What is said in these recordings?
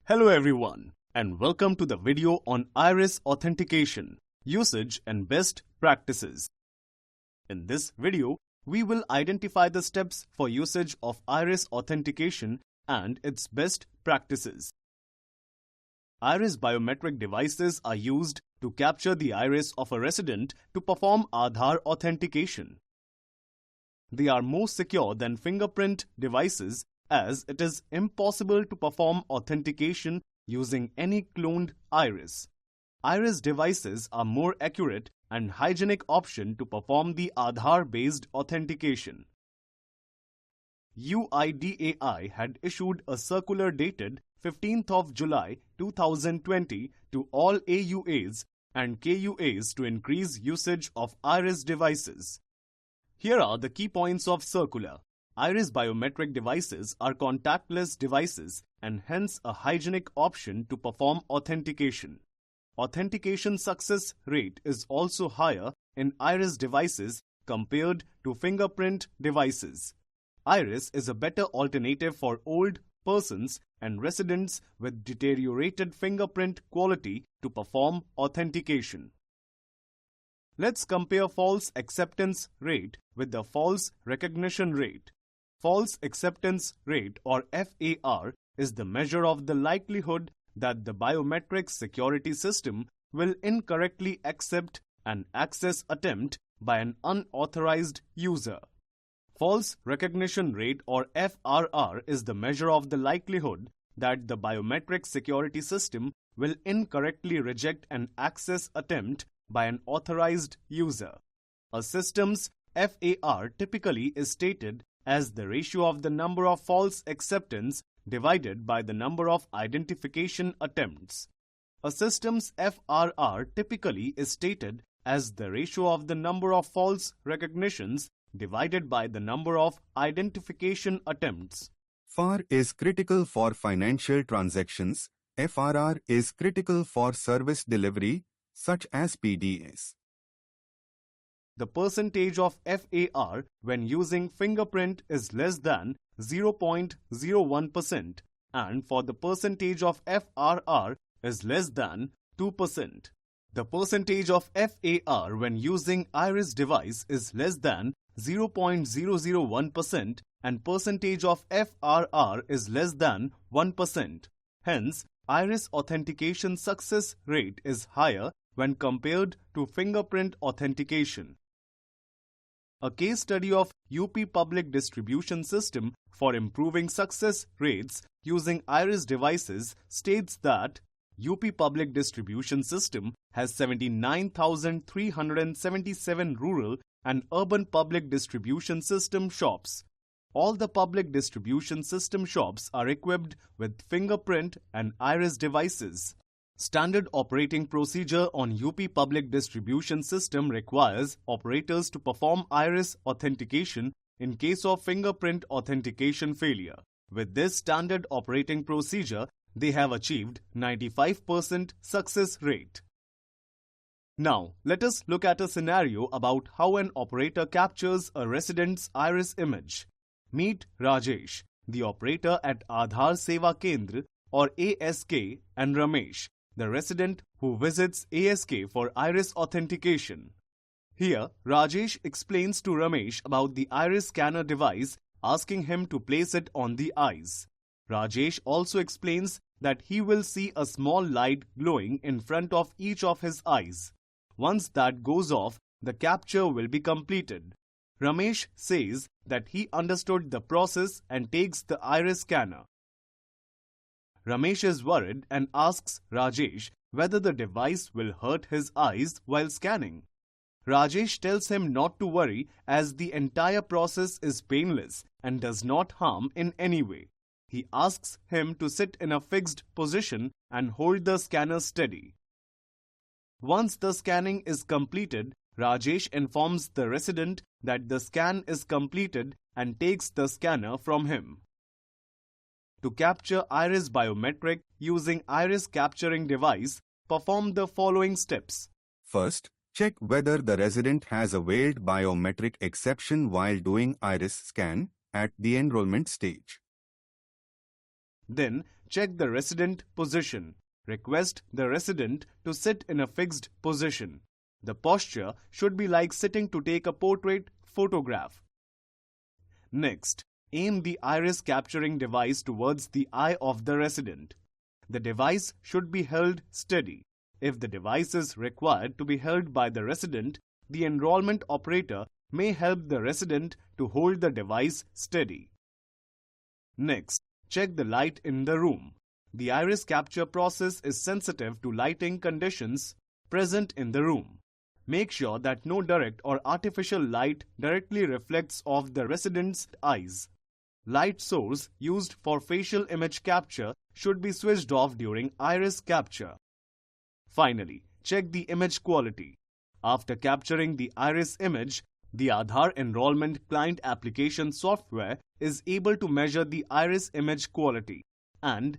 Hello everyone, and welcome to the video on Iris Authentication, Usage and Best Practices. In this video, we will identify the steps for usage of Iris Authentication and its best practices. Iris biometric devices are used to capture the iris of a resident to perform Aadhaar authentication. They are more secure than fingerprint devices as it is impossible to perform authentication using any cloned iris. Iris devices are more accurate and hygienic option to perform the Aadhaar-based authentication. UIDAI had issued a circular dated 15th of July 2020 to all AUAs and KUAs to increase usage of iris devices. Here are the key points of circular. Iris biometric devices are contactless devices and hence a hygienic option to perform authentication. Authentication success rate is also higher in iris devices compared to fingerprint devices. Iris is a better alternative for old persons and residents with deteriorated fingerprint quality to perform authentication. Let's compare false acceptance rate with the false recognition rate. False acceptance rate, or FAR, is the measure of the likelihood that the biometric security system will incorrectly accept an access attempt by an unauthorized user. False recognition rate, or FRR, is the measure of the likelihood that the biometric security system will incorrectly reject an access attempt by an authorized user. A system's FAR typically is stated as the ratio of the number of false acceptance divided by the number of identification attempts. A system's FRR typically is stated as the ratio of the number of false recognitions divided by the number of identification attempts. FAR is critical for financial transactions. FRR is critical for service delivery, such as PDS. The percentage of FAR when using fingerprint is less than 0.01% and for the percentage of FRR is less than 2%. The percentage of FAR when using iris device is less than 0.001% and percentage of FRR is less than 1%. Hence, iris authentication success rate is higher when compared to fingerprint authentication. A case study of UP Public Distribution System for improving success rates using iris devices states that UP Public Distribution System has 79,377 rural and urban public distribution system shops. All the public distribution system shops are equipped with fingerprint and iris devices. Standard operating procedure on UP Public Distribution System requires operators to perform iris authentication in case of fingerprint authentication failure. With this standard operating procedure, they have achieved 95% success rate. Now, let us look at a scenario about how an operator captures a resident's iris image. Meet Rajesh, the operator at Aadhar Seva Kendra or ASK, and Ramesh, the resident who visits ASK for iris authentication. Here, Rajesh explains to Ramesh about the iris scanner device, asking him to place it on the eyes. Rajesh also explains that he will see a small light glowing in front of each of his eyes. Once that goes off, the capture will be completed. Ramesh says that he understood the process and takes the iris scanner. Ramesh is worried and asks Rajesh whether the device will hurt his eyes while scanning. Rajesh tells him not to worry as the entire process is painless and does not harm in any way. He asks him to sit in a fixed position and hold the scanner steady. Once the scanning is completed, Rajesh informs the resident that the scan is completed and takes the scanner from him. To capture iris biometric using iris capturing device, perform the following steps. First, check whether the resident has a veiled biometric exception while doing iris scan at the enrollment stage. Then, check the resident position. Request the resident to sit in a fixed position. The posture should be like sitting to take a portrait photograph. Next, aim the iris capturing device towards the eye of the resident. The device should be held steady. If the device is required to be held by the resident, the enrollment operator may help the resident to hold the device steady. Next, check the light in the room. The iris capture process is sensitive to lighting conditions present in the room. Make sure that no direct or artificial light directly reflects off the resident's eyes. Light source used for facial image capture should be switched off during iris capture. Finally, check the image quality. After capturing the iris image, the Aadhaar Enrollment Client Application software is able to measure the iris image quality, and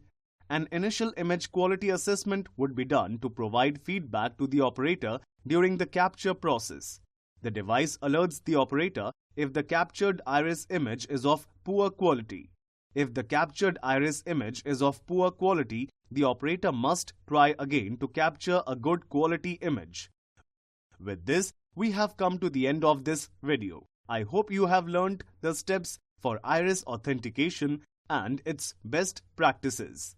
an initial image quality assessment would be done to provide feedback to the operator during the capture process. The device alerts the operator if the captured iris image is of poor quality. If the captured iris image is of poor quality, the operator must try again to capture a good quality image. With this, we have come to the end of this video. I hope you have learned the steps for iris authentication and its best practices.